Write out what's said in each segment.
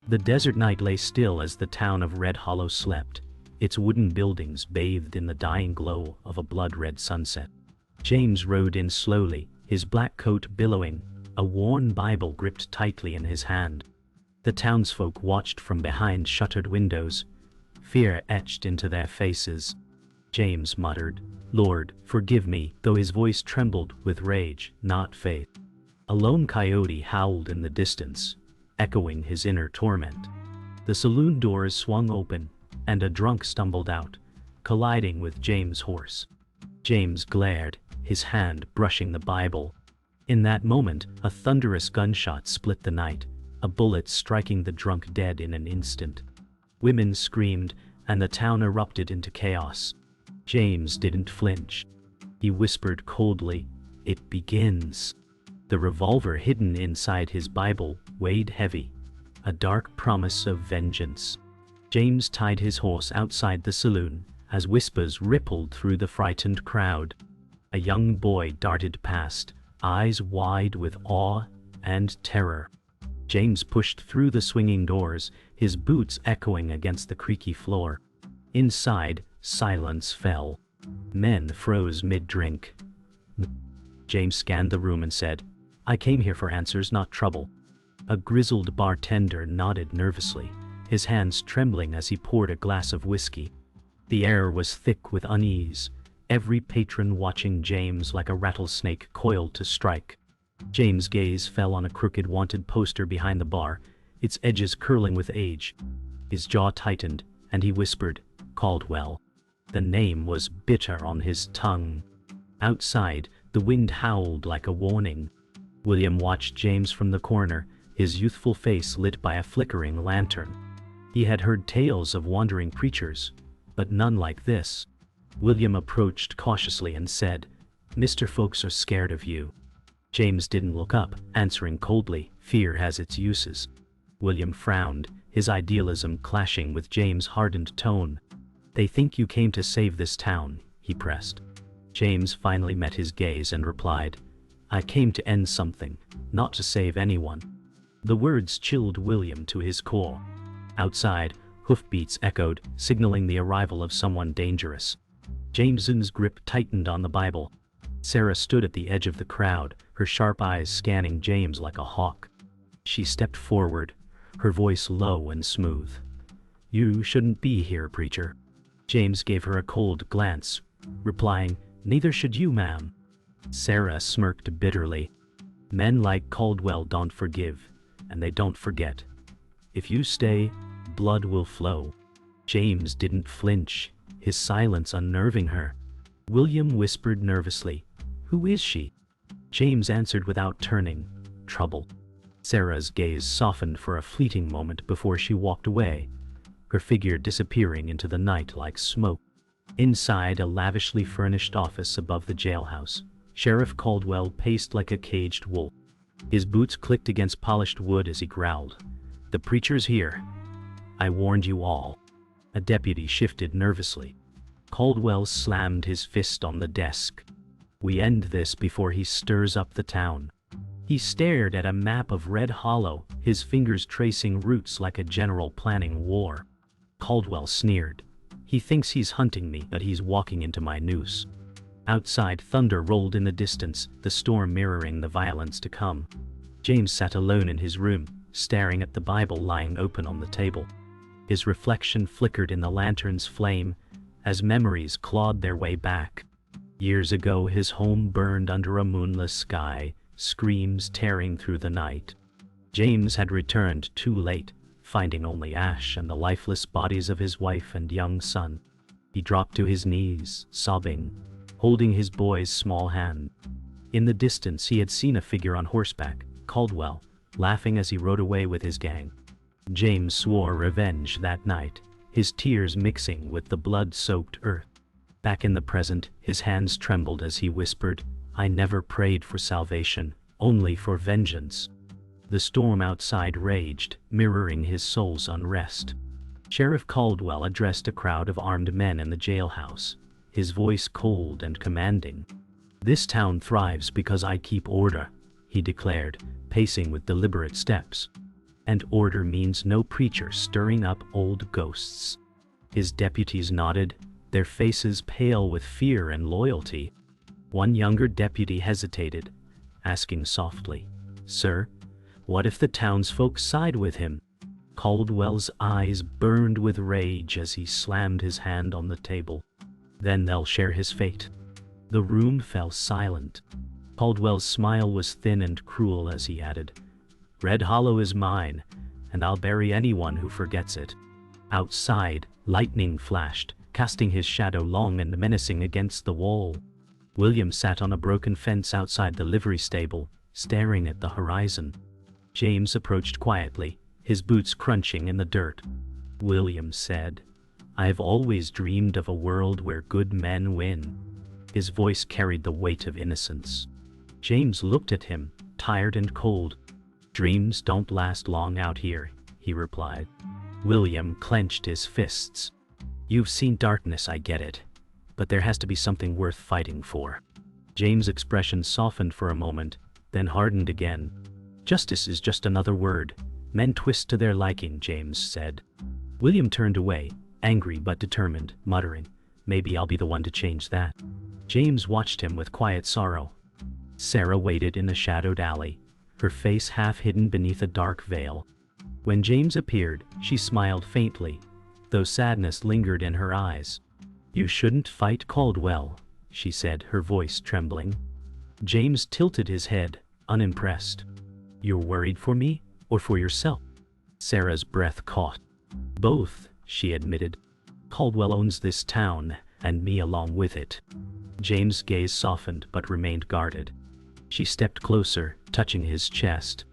The desert night lay still as the town of Red Hollow slept, its wooden buildings bathed in the dying glow of a blood-red sunset. James rode in slowly, his black coat billowing, a worn Bible gripped tightly in his hand. The townsfolk watched from behind shuttered windows, fear etched into their faces. James muttered, "Lord, forgive me," though his voice trembled with rage, not faith. A lone coyote howled in the distance, echoing his inner torment. The saloon doors swung open, and a drunk stumbled out, colliding with James' horse. James glared, his hand brushing the Bible. In that moment, a thunderous gunshot split the night, a bullet striking the drunk dead in an instant. Women screamed, and the town erupted into chaos. James didn't flinch. He whispered coldly, "It begins." The revolver hidden inside his Bible weighed heavy, a dark promise of vengeance. James tied his horse outside the saloon as whispers rippled through the frightened crowd. A young boy darted past, eyes wide with awe and terror. James pushed through the swinging doors, his boots echoing against the creaky floor. Inside, silence fell. Men froze mid-drink. James scanned the room and said, "I came here for answers, not trouble." A grizzled bartender nodded nervously, his hands trembling as he poured a glass of whiskey. The air was thick with unease, every patron watching James like a rattlesnake coiled to strike. James' gaze fell on a crooked wanted poster behind the bar, its edges curling with age. His jaw tightened, and he whispered, "Caldwell." The name was bitter on his tongue. Outside, the wind howled like a warning. William watched James from the corner, his youthful face lit by a flickering lantern. He had heard tales of wandering preachers, but none like this. William approached cautiously and said, "Mr. Folks are scared of you." James didn't look up, answering coldly, "Fear has its uses." William frowned, his idealism clashing with James' hardened tone. "They think you came to save this town," he pressed. James finally met his gaze and replied, "I came to end something, not to save anyone." The words chilled William to his core. Outside, hoofbeats echoed, signaling the arrival of someone dangerous. James's grip tightened on the Bible. Sarah stood at the edge of the crowd, her sharp eyes scanning James like a hawk. She stepped forward, her voice low and smooth. "You shouldn't be here, preacher." James gave her a cold glance, replying, "Neither should you, ma'am." Sarah smirked bitterly. "Men like Caldwell don't forgive, and they don't forget. If you stay, blood will flow." James didn't flinch, his silence unnerving her. William whispered nervously, "Who is she?" James answered without turning, "Trouble." Sarah's gaze softened for a fleeting moment before she walked away, her figure disappearing into the night like smoke. Inside a lavishly furnished office above the jailhouse, Sheriff Caldwell paced like a caged wolf. His boots clicked against polished wood as he growled, "The preacher's here. I warned you all." A deputy shifted nervously. Caldwell slammed his fist on the desk. "We end this before he stirs up the town." He stared at a map of Red Hollow, his fingers tracing routes like a general planning war. Caldwell sneered, "He thinks he's hunting me, but he's walking into my noose." Outside, thunder rolled in the distance, the storm mirroring the violence to come. James sat alone in his room, staring at the Bible lying open on the table. His reflection flickered in the lantern's flame as memories clawed their way back. Years ago, his home burned under a moonless sky, screams tearing through the night. James had returned too late, finding only ash and the lifeless bodies of his wife and young son. He dropped to his knees, sobbing, holding his boy's small hand. In the distance, he had seen a figure on horseback, Caldwell, laughing as he rode away with his gang. James swore revenge that night, his tears mixing with the blood-soaked earth. Back in the present, his hands trembled as he whispered, "I never prayed for salvation, only for vengeance." The storm outside raged, mirroring his soul's unrest. Sheriff Caldwell addressed a crowd of armed men in the jailhouse, his voice cold and commanding. "This town thrives because I keep order," he declared, pacing with deliberate steps. and order means no preacher stirring up old ghosts. His deputies nodded, their faces pale with fear and loyalty. One younger deputy hesitated, asking softly, "Sir, what if the townsfolk side with him?" Caldwell's eyes burned with rage as he slammed his hand on the table. "Then they'll share his fate." The room fell silent. Caldwell's smile was thin and cruel as he added, "Red Hollow is mine, and I'll bury anyone who forgets it." Outside, lightning flashed, casting his shadow long and menacing against the wall. William sat on a broken fence outside the livery stable, staring at the horizon. James approached quietly, his boots crunching in the dirt. William said, "I've always dreamed of a world where good men win." His voice carried the weight of innocence. James looked at him, tired and cold. "Dreams don't last long out here," he replied. William clenched his fists. "You've seen darkness, I get it. But there has to be something worth fighting for." James' expression softened for a moment, then hardened again. "Justice is just another word. Men twist to their liking," James said. William turned away, angry but determined, muttering, "Maybe I'll be the one to change that." James watched him with quiet sorrow. Sarah waited in a shadowed alley, her face half hidden beneath a dark veil. When James appeared, she smiled faintly, though sadness lingered in her eyes. "You shouldn't fight Caldwell," she said, her voice trembling. James tilted his head, unimpressed. "You're worried for me, or for yourself?" Sarah's breath caught. "Both," she admitted. "Caldwell owns this town, and me along with it." James' gaze softened but remained guarded. She stepped closer, touching his chest.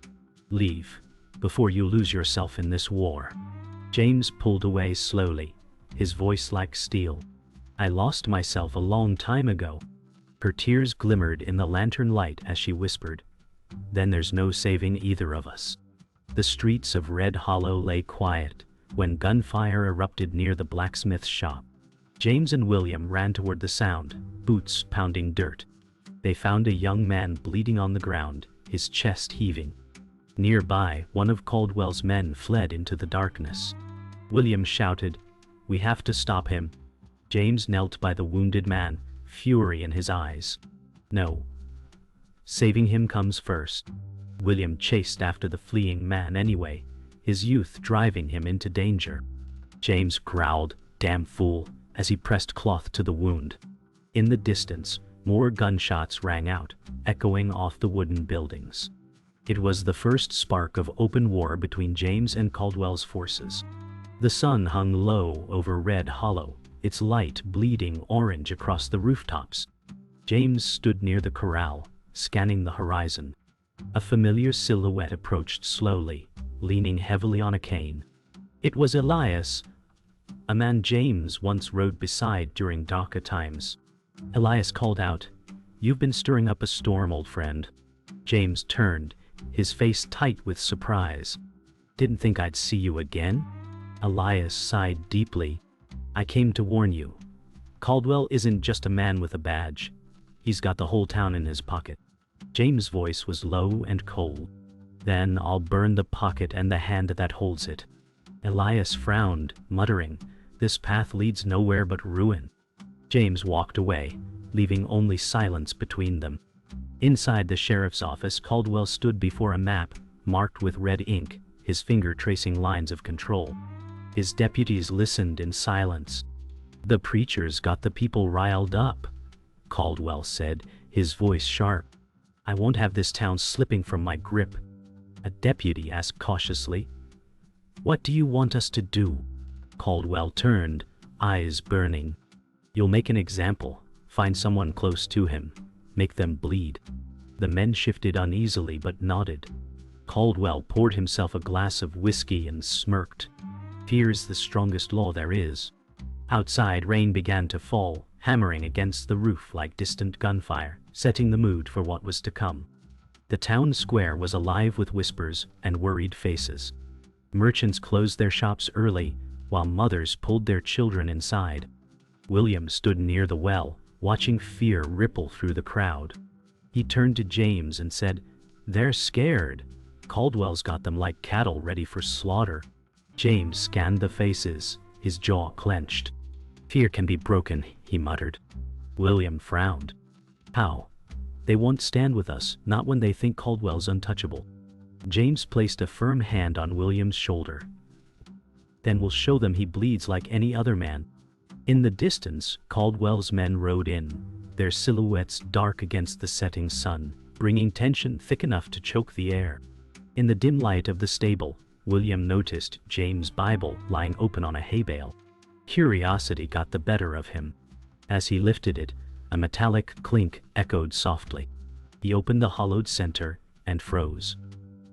"Leave, before you lose yourself in this war." James pulled away slowly, his voice like steel. "I lost myself a long time ago." Her tears glimmered in the lantern light as she whispered, "Then there's no saving either of us." The streets of Red Hollow lay quiet when gunfire erupted near the blacksmith's shop. James and William ran toward the sound, boots pounding dirt. They found a young man bleeding on the ground, his chest heaving. Nearby, one of Caldwell's men fled into the darkness. William shouted, "We have to stop him." James knelt by the wounded man, fury in his eyes. "No. Saving him comes first." William chased after the fleeing man anyway, his youth driving him into danger. James growled, "Damn fool," as he pressed cloth to the wound. In the distance, more gunshots rang out, echoing off the wooden buildings. It was the first spark of open war between James and Caldwell's forces. The sun hung low over Red Hollow, its light bleeding orange across the rooftops. James stood near the corral, scanning the horizon. A familiar silhouette approached slowly, leaning heavily on a cane. It was Elias, a man James once rode beside during darker times. Elias called out, "You've been stirring up a storm, old friend." James turned, his face tight with surprise. "Didn't think I'd see you again?" Elias sighed deeply. "I came to warn you. Caldwell isn't just a man with a badge. He's got the whole town in his pocket." James' voice was low and cold. "Then I'll burn the pocket and the hand that holds it." Elias frowned, muttering, "This path leads nowhere but ruin." James walked away, leaving only silence between them. Inside the sheriff's office, Caldwell stood before a map, marked with red ink, his finger tracing lines of control. His deputies listened in silence. "The preachers got the people riled up," Caldwell said, his voice sharp. "I won't have this town slipping from my grip." A deputy asked cautiously, "What do you want us to do?" Caldwell turned, eyes burning. "You'll make an example, find someone close to him, make them bleed." The men shifted uneasily but nodded. Caldwell poured himself a glass of whiskey and smirked. "Fear's the strongest law there is." Outside, rain began to fall, hammering against the roof like distant gunfire, setting the mood for what was to come. The town square was alive with whispers and worried faces. Merchants closed their shops early, while mothers pulled their children inside. William stood near the well, watching fear ripple through the crowd. He turned to James and said, "They're scared." Caldwell's got them like cattle ready for slaughter. James scanned the faces, his jaw clenched. Fear can be broken, he muttered. William frowned. How? They won't stand with us, not when they think Caldwell's untouchable. James placed a firm hand on William's shoulder. Then we'll show them he bleeds like any other man. In the distance, Caldwell's men rode in, their silhouettes dark against the setting sun, bringing tension thick enough to choke the air. In the dim light of the stable, William noticed James' Bible lying open on a hay bale. Curiosity got the better of him. As he lifted it, a metallic clink echoed softly. He opened the hollowed center and froze.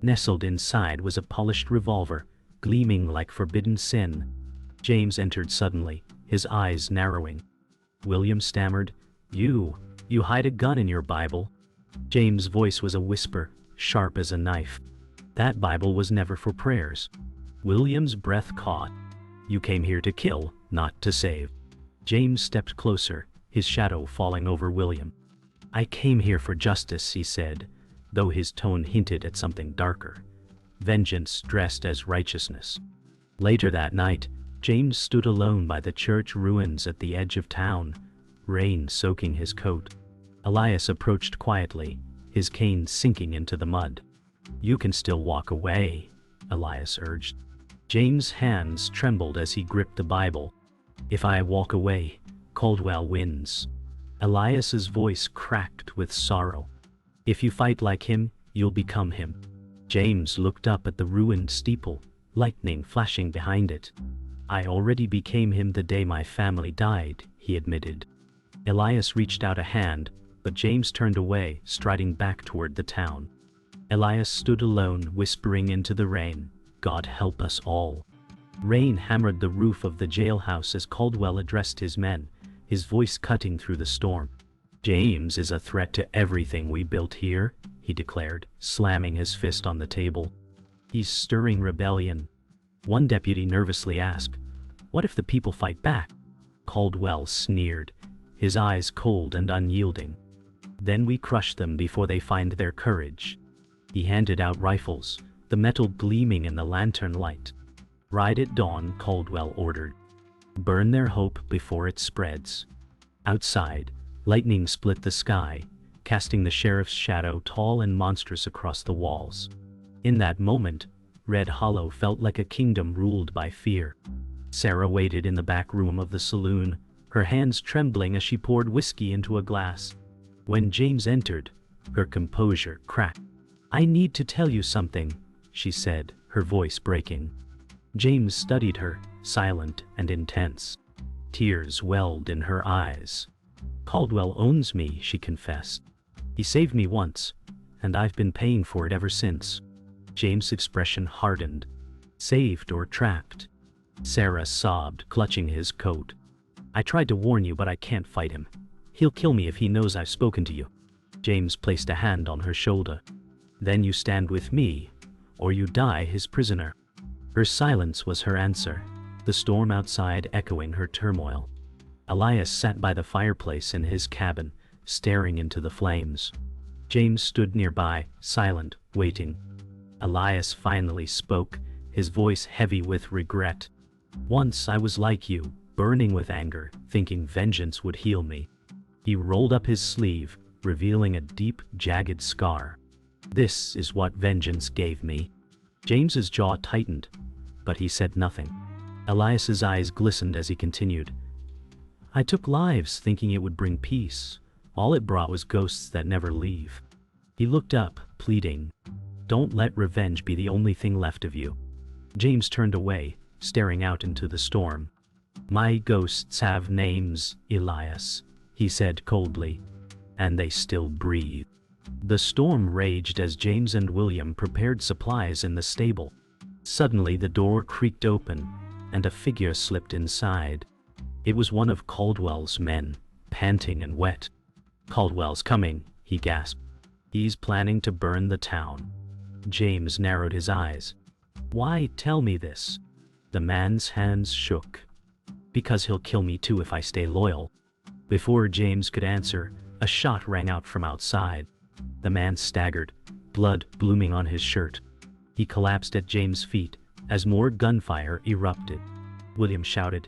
Nestled inside was a polished revolver, gleaming like forbidden sin. James entered suddenly, his eyes narrowing. William stammered, You hide a gun in your Bible?" James' voice was a whisper, sharp as a knife. That Bible was never for prayers. William's breath caught. "You came here to kill, not to save." James stepped closer, his shadow falling over William. "I came here for justice," he said, though his tone hinted at something darker. Vengeance dressed as righteousness. Later that night, James stood alone by the church ruins at the edge of town, rain soaking his coat. Elias approached quietly, his cane sinking into the mud. "You can still walk away," Elias urged. James' hands trembled as he gripped the Bible. "If I walk away, Caldwell wins." Elias's voice cracked with sorrow. "If you fight like him, you'll become him." James looked up at the ruined steeple, lightning flashing behind it. "I already became him the day my family died," he admitted. Elias reached out a hand, but James turned away, striding back toward the town. Elias stood alone, whispering into the rain, "God help us all." Rain hammered the roof of the jailhouse as Caldwell addressed his men, his voice cutting through the storm. "James is a threat to everything we built here," he declared, slamming his fist on the table. "He's stirring rebellion." One deputy nervously asked, "What if the people fight back?" Caldwell sneered, his eyes cold and unyielding. "Then we crush them before they find their courage." He handed out rifles, the metal gleaming in the lantern light. "Ride at dawn," Caldwell ordered. "Burn their hope before it spreads." Outside, lightning split the sky, casting the sheriff's shadow tall and monstrous across the walls. In that moment, Red Hollow felt like a kingdom ruled by fear. Sarah waited in the back room of the saloon, her hands trembling as she poured whiskey into a glass. When James entered, her composure cracked. "I need to tell you something," she said, her voice breaking. James studied her, silent and intense. Tears welled in her eyes. "Caldwell owns me," she confessed. "He saved me once, and I've been paying for it ever since." James' expression hardened. "Saved or trapped?" Sarah sobbed, clutching his coat. "I tried to warn you, but I can't fight him. He'll kill me if he knows I've spoken to you." James placed a hand on her shoulder. "Then you stand with me, or you die his prisoner." Her silence was her answer, the storm outside echoing her turmoil. Elias sat by the fireplace in his cabin, staring into the flames. James stood nearby, silent, waiting. Elias finally spoke, his voice heavy with regret. "Once I was like you, burning with anger, thinking vengeance would heal me." He rolled up his sleeve, revealing a deep, jagged scar. "This is what vengeance gave me." James's jaw tightened, but he said nothing. Elias's eyes glistened as he continued. "I took lives thinking it would bring peace. All it brought was ghosts that never leave." He looked up, pleading, "Don't let revenge be the only thing left of you." James turned away, staring out into the storm. "My ghosts have names, Elias," he said coldly, "and they still breathe." The storm raged as James and William prepared supplies in the stable. Suddenly the door creaked open, and a figure slipped inside. It was one of Caldwell's men, panting and wet. "Caldwell's coming," he gasped. "He's planning to burn the town." James narrowed his eyes. "Why tell me this?" The man's hands shook. "Because he'll kill me too if I stay loyal." Before James could answer, a shot rang out from outside. The man staggered, blood blooming on his shirt. He collapsed at James' feet as more gunfire erupted. William shouted,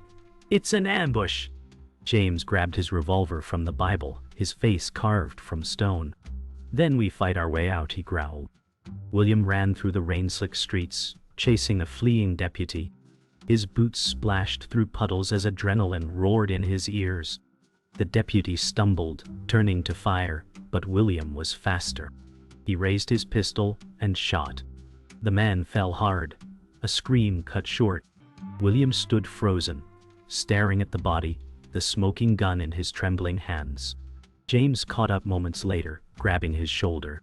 "It's an ambush!" James grabbed his revolver from the Bible, his face carved from stone. "Then we fight our way out," he growled. William ran through the rain-slick streets, chasing a fleeing deputy. His boots splashed through puddles as adrenaline roared in his ears. The deputy stumbled, turning to fire, but William was faster. He raised his pistol and shot. The man fell hard. A scream cut short. William stood frozen, staring at the body, the smoking gun in his trembling hands. James caught up moments later, grabbing his shoulder.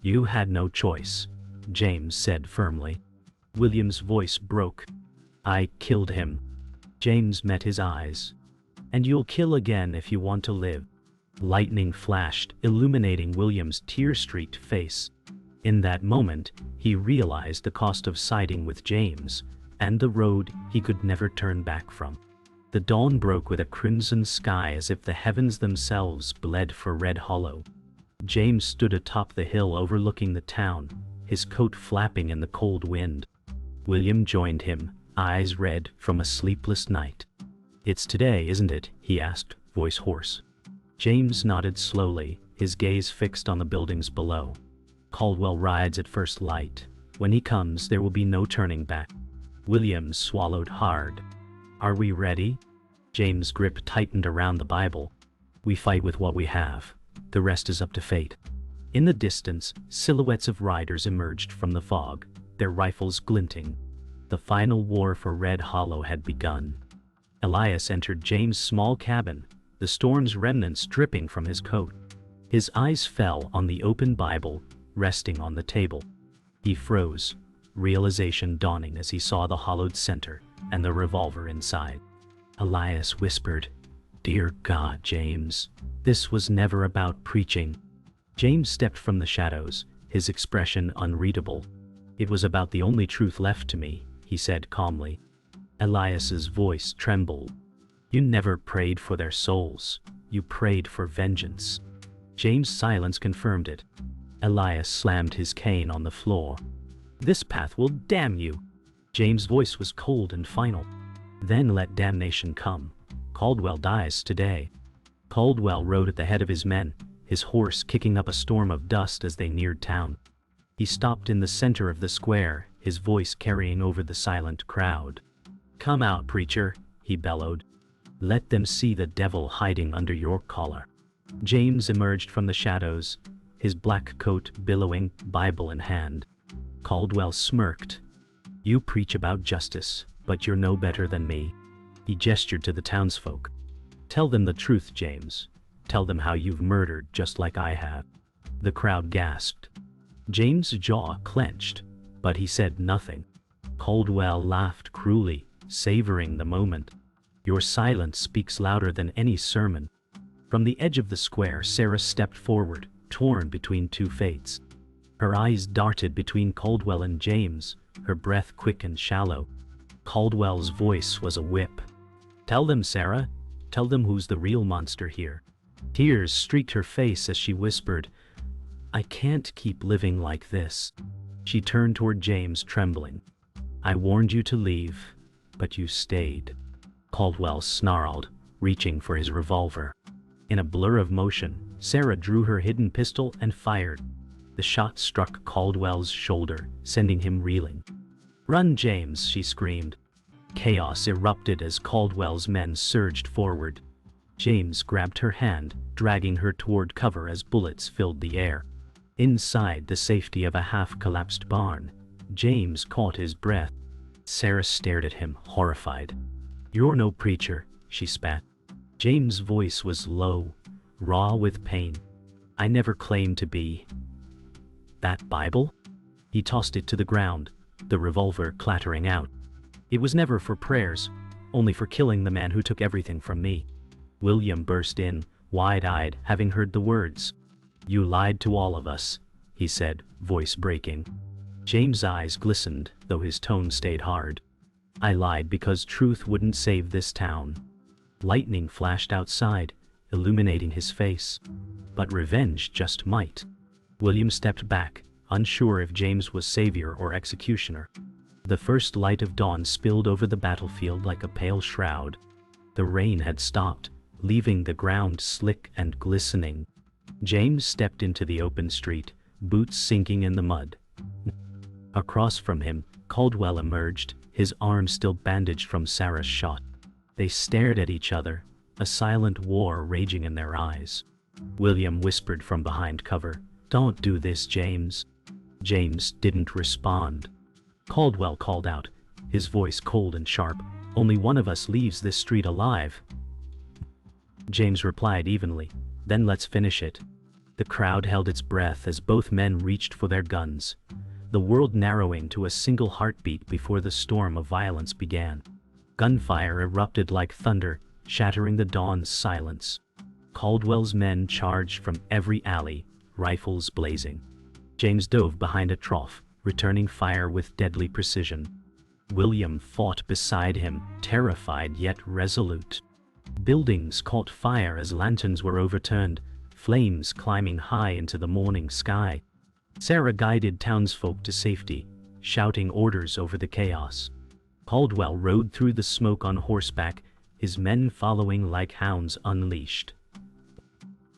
"You had no choice," James said firmly. William's voice broke. "I killed him." James met his eyes. "And you'll kill again if you want to live." Lightning flashed, illuminating William's tear-streaked face. In that moment, he realized the cost of siding with James, and the road he could never turn back from. The dawn broke with a crimson sky as if the heavens themselves bled for Red Hollow. James stood atop the hill overlooking the town, his coat flapping in the cold wind. William joined him, eyes red from a sleepless night. "It's today, isn't it?" he asked, voice hoarse. James nodded slowly, his gaze fixed on the buildings below. "Caldwell rides at first light. When he comes, there will be no turning back." William swallowed hard. "Are we ready?" James' grip tightened around the Bible. "We fight with what we have. The rest is up to fate." In the distance, silhouettes of riders emerged from the fog, their rifles glinting. The final war for Red Hollow had begun. Elias entered James' small cabin, the storm's remnants dripping from his coat. His eyes fell on the open Bible, resting on the table. He froze, realization dawning as he saw the hollowed center and the revolver inside. Elias whispered, "Dear God, James, this was never about preaching." James stepped from the shadows, his expression unreadable. "It was about the only truth left to me," he said calmly. Elias's voice trembled. "You never prayed for their souls. You prayed for vengeance." James' silence confirmed it. Elias slammed his cane on the floor. "This path will damn you." James' voice was cold and final. "Then let damnation come. Caldwell dies today." Caldwell rode at the head of his men, his horse kicking up a storm of dust as they neared town. He stopped in the center of the square, his voice carrying over the silent crowd. "Come out, preacher," he bellowed. "Let them see the devil hiding under your collar." James emerged from the shadows, his black coat billowing, Bible in hand. Caldwell smirked. "You preach about justice, but you're no better than me." He gestured to the townsfolk. "Tell them the truth, James. Tell them how you've murdered just like I have." The crowd gasped. James' jaw clenched, but he said nothing. Caldwell laughed cruelly, savoring the moment. "Your silence speaks louder than any sermon." From the edge of the square, Sarah stepped forward, torn between two fates. Her eyes darted between Caldwell and James, her breath quick and shallow. Caldwell's voice was a whip. "Tell them, Sarah. Tell them who's the real monster here." Tears streaked her face as she whispered, "I can't keep living like this." She turned toward James, trembling. "I warned you to leave, but you stayed." Caldwell snarled, reaching for his revolver. In a blur of motion, Sarah drew her hidden pistol and fired. The shot struck Caldwell's shoulder, sending him reeling. "Run, James!" she screamed. Chaos erupted as Caldwell's men surged forward. James grabbed her hand, dragging her toward cover as bullets filled the air. Inside the safety of a half-collapsed barn, James caught his breath. Sarah stared at him, horrified. "You're no preacher," she spat. James' voice was low, raw with pain. "I never claimed to be." "That Bible?" He tossed it to the ground, the revolver clattering out. "It was never for prayers, only for killing the man who took everything from me." William burst in, wide-eyed, having heard the words. "You lied to all of us," he said, voice breaking. James' eyes glistened, though his tone stayed hard. "I lied because truth wouldn't save this town." Lightning flashed outside, illuminating his face. But revenge just might. William stepped back, unsure if James was savior or executioner. The first light of dawn spilled over the battlefield like a pale shroud. The rain had stopped, leaving the ground slick and glistening. James stepped into the open street, boots sinking in the mud. Across from him, Caldwell emerged, his arm still bandaged from Sarah's shot. They stared at each other, a silent war raging in their eyes. William whispered from behind cover, "Don't do this, James." James didn't respond. Caldwell called out, his voice cold and sharp, "Only one of us leaves this street alive." James replied evenly, "Then let's finish it." The crowd held its breath as both men reached for their guns, the world narrowing to a single heartbeat before the storm of violence began. Gunfire erupted like thunder, shattering the dawn's silence. Caldwell's men charged from every alley, rifles blazing. James dove behind a trough, returning fire with deadly precision. William fought beside him, terrified yet resolute. Buildings caught fire as lanterns were overturned, flames climbing high into the morning sky. Sarah guided townsfolk to safety, shouting orders over the chaos. Caldwell rode through the smoke on horseback, his men following like hounds unleashed.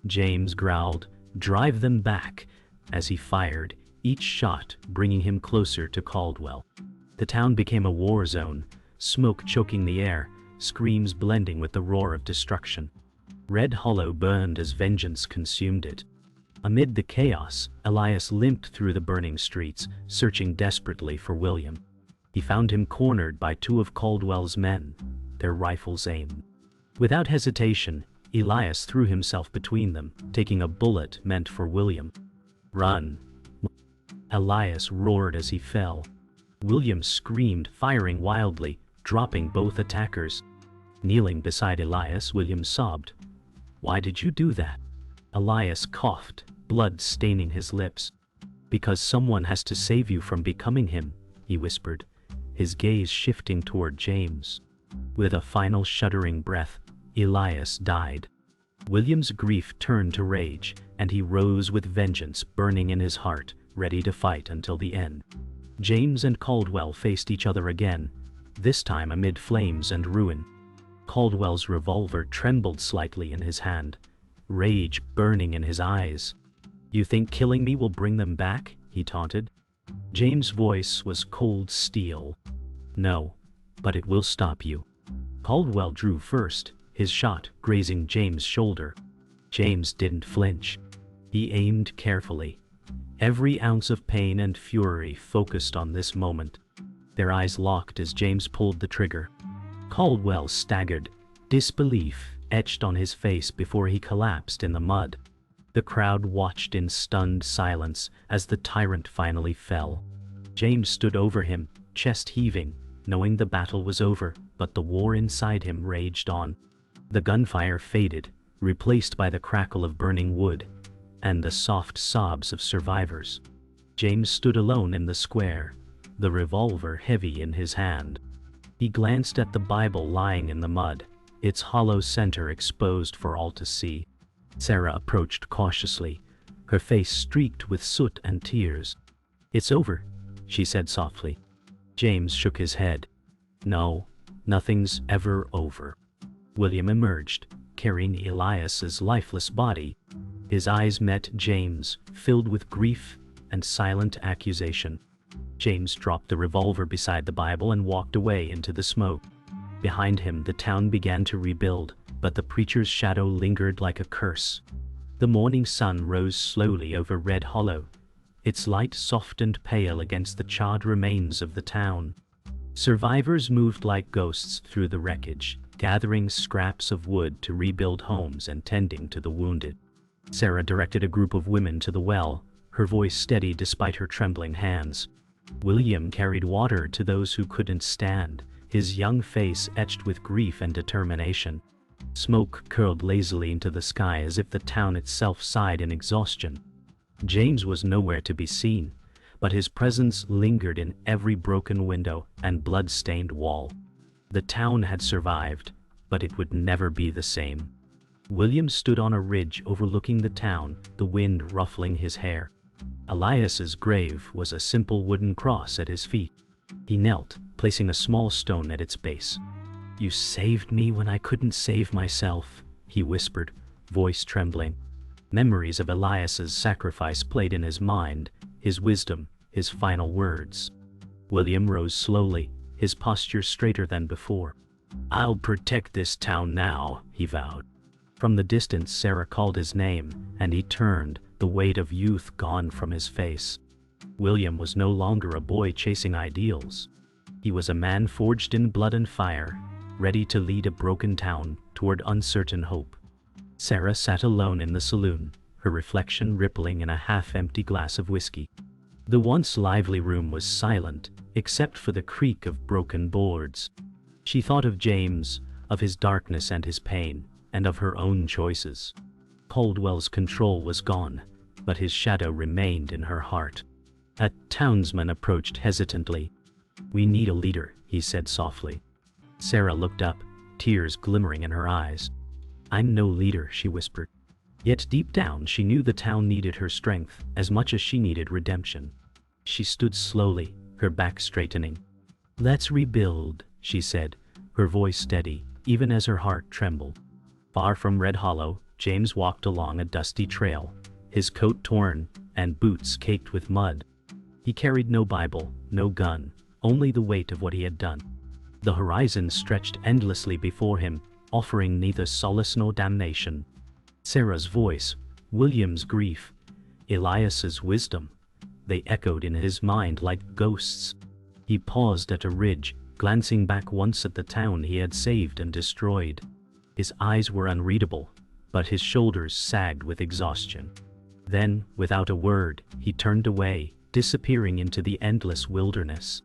James growled, "Drive them back," as he fired, each shot bringing him closer to Caldwell. The town became a war zone, smoke choking the air, screams blending with the roar of destruction. Red Hollow burned as vengeance consumed it. Amid the chaos, Elias limped through the burning streets, searching desperately for William. He found him cornered by two of Caldwell's men, their rifles aimed. Without hesitation, Elias threw himself between them, taking a bullet meant for William. "Run!" Elias roared as he fell. William screamed, firing wildly, dropping both attackers. Kneeling beside Elias, William sobbed. "Why did you do that?" Elias coughed, blood staining his lips. "Because someone has to save you from becoming him," he whispered, his gaze shifting toward James. With a final shuddering breath, Elias died. William's grief turned to rage, and he rose with vengeance burning in his heart, ready to fight until the end. James and Caldwell faced each other again, this time amid flames and ruin. Caldwell's revolver trembled slightly in his hand, rage burning in his eyes. "You think killing me will bring them back?" he taunted. James' voice was cold steel. "No, but it will stop you." Caldwell drew first, his shot grazing James' shoulder. James didn't flinch. He aimed carefully. Every ounce of pain and fury focused on this moment. Their eyes locked as James pulled the trigger. Caldwell staggered, disbelief etched on his face before he collapsed in the mud. The crowd watched in stunned silence as the tyrant finally fell. James stood over him, chest heaving, knowing the battle was over, but the war inside him raged on. The gunfire faded, replaced by the crackle of burning wood, and the soft sobs of survivors. James stood alone in the square, the revolver heavy in his hand. He glanced at the Bible lying in the mud, its hollow center exposed for all to see. Sarah approached cautiously, her face streaked with soot and tears. "It's over," she said softly. James shook his head. "No, nothing's ever over." William emerged, carrying Elias's lifeless body. His eyes met James, filled with grief and silent accusation. James dropped the revolver beside the Bible and walked away into the smoke. Behind him, the town began to rebuild, but the preacher's shadow lingered like a curse. The morning sun rose slowly over Red Hollow, its light soft and pale against the charred remains of the town. Survivors moved like ghosts through the wreckage, gathering scraps of wood to rebuild homes and tending to the wounded. Sarah directed a group of women to the well, her voice steady despite her trembling hands. William carried water to those who couldn't stand, his young face etched with grief and determination. Smoke curled lazily into the sky as if the town itself sighed in exhaustion. James was nowhere to be seen, but his presence lingered in every broken window and blood-stained wall. The town had survived, but it would never be the same. William stood on a ridge overlooking the town, the wind ruffling his hair. Elias's grave was a simple wooden cross at his feet. He knelt, placing a small stone at its base. "You saved me when I couldn't save myself," he whispered, voice trembling. Memories of Elias's sacrifice played in his mind, his wisdom, his final words. William rose slowly, his posture straighter than before. "I'll protect this town now," he vowed. From the distance Sarah called his name, and he turned, the weight of youth gone from his face. William was no longer a boy chasing ideals. He was a man forged in blood and fire, ready to lead a broken town toward uncertain hope. Sarah sat alone in the saloon, her reflection rippling in a half-empty glass of whiskey. The once lively room was silent, except for the creak of broken boards. She thought of James, of his darkness and his pain, and of her own choices. Caldwell's control was gone, but his shadow remained in her heart. A townsman approached hesitantly. "We need a leader," he said softly. Sarah looked up, tears glimmering in her eyes. "I'm no leader," she whispered. Yet deep down she knew the town needed her strength as much as she needed redemption. She stood slowly, her back straightening. "Let's rebuild," she said, her voice steady, even as her heart trembled. Far from Red Hollow, James walked along a dusty trail, his coat torn and boots caked with mud. He carried no Bible, no gun, only the weight of what he had done. The horizon stretched endlessly before him, offering neither solace nor damnation. Sarah's voice, William's grief, Elias's wisdom, they echoed in his mind like ghosts. He paused at a ridge, glancing back once at the town he had saved and destroyed. His eyes were unreadable, but his shoulders sagged with exhaustion. Then, without a word, he turned away, disappearing into the endless wilderness.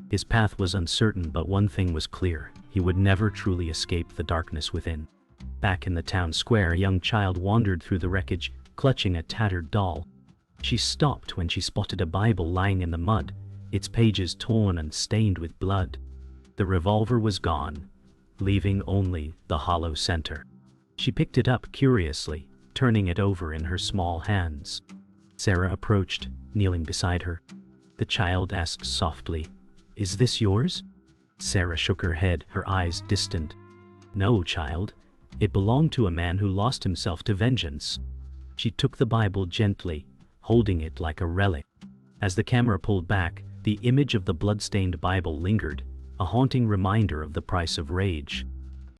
His path was uncertain, but one thing was clear: he would never truly escape the darkness within. Back in the town square, a young child wandered through the wreckage, clutching a tattered doll. She stopped when she spotted a Bible lying in the mud, its pages torn and stained with blood. The revolver was gone, leaving only the hollow center. She picked it up curiously, turning it over in her small hands. Sarah approached, kneeling beside her. The child asked softly, "Is this yours?" Sarah shook her head, her eyes distant. "No, child. It belonged to a man who lost himself to vengeance." She took the Bible gently, holding it like a relic. As the camera pulled back, the image of the blood-stained Bible lingered, a haunting reminder of the price of rage.